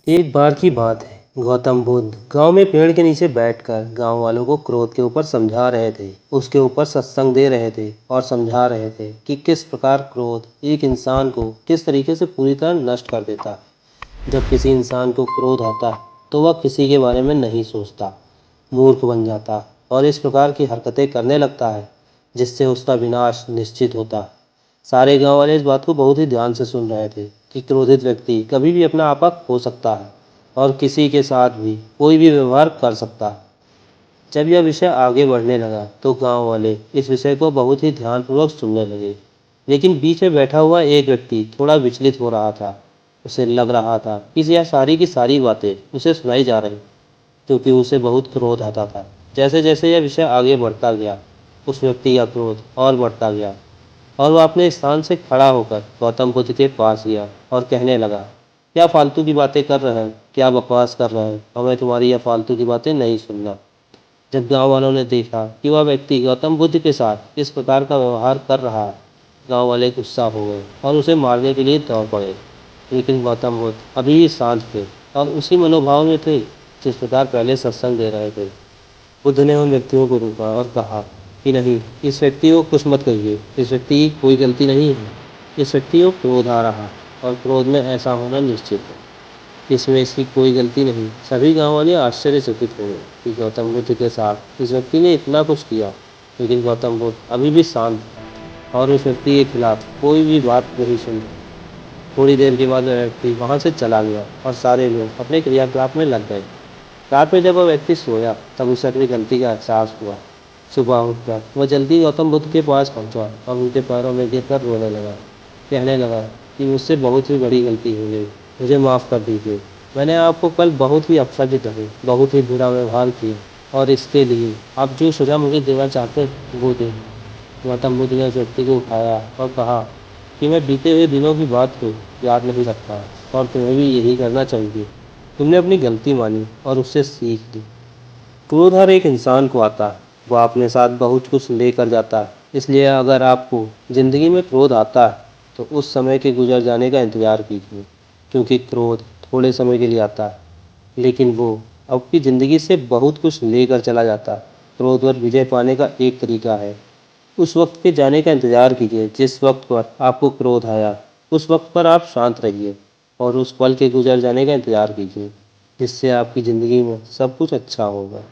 एक बार की बात है। गौतम बुद्ध गांव में पेड़ के नीचे बैठकर गांव वालों को क्रोध के ऊपर समझा रहे थे। उसके ऊपर सत्संग दे रहे थे और समझा रहे थे कि किस प्रकार क्रोध एक इंसान को किस तरीके से पूरी तरह नष्ट कर देता है। जब किसी इंसान को क्रोध आता है तो वह किसी के बारे में नहीं सोचता, मूर्ख बन जाता और इस प्रकार की हरकतें करने लगता है जिससे उसका विनाश निश्चित होता है। सारे गांव वाले इस बात को बहुत ही ध्यान से सुन रहे थे कि क्रोधित व्यक्ति कभी भी अपना आपा खो सकता है और किसी के साथ भी कोई भी व्यवहार कर सकता है। जब यह विषय आगे बढ़ने लगा तो गांव वाले इस विषय को बहुत ही ध्यानपूर्वक सुनने लगे। लेकिन बीच में बैठा हुआ एक व्यक्ति थोड़ा विचलित हो रहा था। उसे लग रहा था कि यह सारी की सारी बातें उसे सुनाई जा रही, क्योंकि उसे बहुत क्रोध आता था। जैसे जैसे यह विषय आगे बढ़ता गया उस व्यक्ति का क्रोध और बढ़ता गया और वह अपने स्थान से खड़ा होकर गौतम बुद्ध के पास गया और कहने लगा, क्या फालतू की बातें कर रहे हैं, क्या बकवास कर रहे हैं, हमें तुम्हारी यह फालतू की बातें नहीं सुनना। जब गांव वालों ने देखा कि वह व्यक्ति गौतम बुद्ध के साथ इस प्रकार का व्यवहार कर रहा है, गांव वाले गुस्सा हो गए और उसे मारने के लिए दौड़ पड़े। लेकिन गौतम बुद्ध अभी भी शांत थे और उसी मनोभाव में थे जिस प्रकार पहले सत्संग दे रहे थे। बुद्ध ने उन व्यक्तियों को रोका और कहा कि नहीं, इस व्यक्ति को कुछ मत कहिए, इस व्यक्ति की कोई गलती नहीं है। इस व्यक्ति को क्रोध आ रहा है और क्रोध में ऐसा होना निश्चित है, इसमें इसकी कोई गलती नहीं। सभी गांव वाले आश्चर्यचकित हुए कि गौतम बुद्ध के साथ इस व्यक्ति ने इतना कुछ किया। लेकिन गौतम बुद्ध अभी भी शांत था और उस व्यक्ति के खिलाफ कोई भी बात नहीं सुनी। थोड़ी देर के बाद वह व्यक्ति वहां से चला गया और सारे लोग अपने क्रियाकलाप में लग गए। रात में जब वह व्यक्ति सोया तब उसे अपनी गलती का एहसास हुआ। सुबह उठकर वह जल्दी गौतम बुद्ध के पास पहुंचा और उनके पैरों में गिरकर रोने लगा। कहने लगा कि मुझसे बहुत ही बड़ी गलती हो गई, मुझे माफ़ कर दीजिए। मैंने आपको कल बहुत ही अपशब्द कहे, बहुत ही बुरा व्यवहार किया और इसके लिए आप जो सजा मुझे देना चाहते हैं वो दें। गौतम बुद्ध ने उस व्यक्ति को उठाया और कहा कि मैं बीते हुए दिनों की बात को याद नहीं रखता और तुम्हें भी यही करना चाहिए। तुमने अपनी गलती मानी और उससे सीख ली। क्रोध हर एक इंसान को आता है, वह अपने साथ बहुत कुछ लेकर जाता है। इसलिए अगर आपको ज़िंदगी में क्रोध आता है तो उस समय के गुजर जाने का इंतज़ार कीजिए, क्योंकि क्रोध थोड़े समय के लिए आता है लेकिन वो आपकी ज़िंदगी से बहुत कुछ लेकर चला जाता है। क्रोध पर विजय पाने का एक तरीका है, उस वक्त के जाने का इंतज़ार कीजिए जिस वक्त पर आपको क्रोध आया। उस वक्त पर आप शांत रहिए और उस पल के गुजर जाने का इंतज़ार कीजिए, जिससे आपकी ज़िंदगी में सब कुछ अच्छा होगा।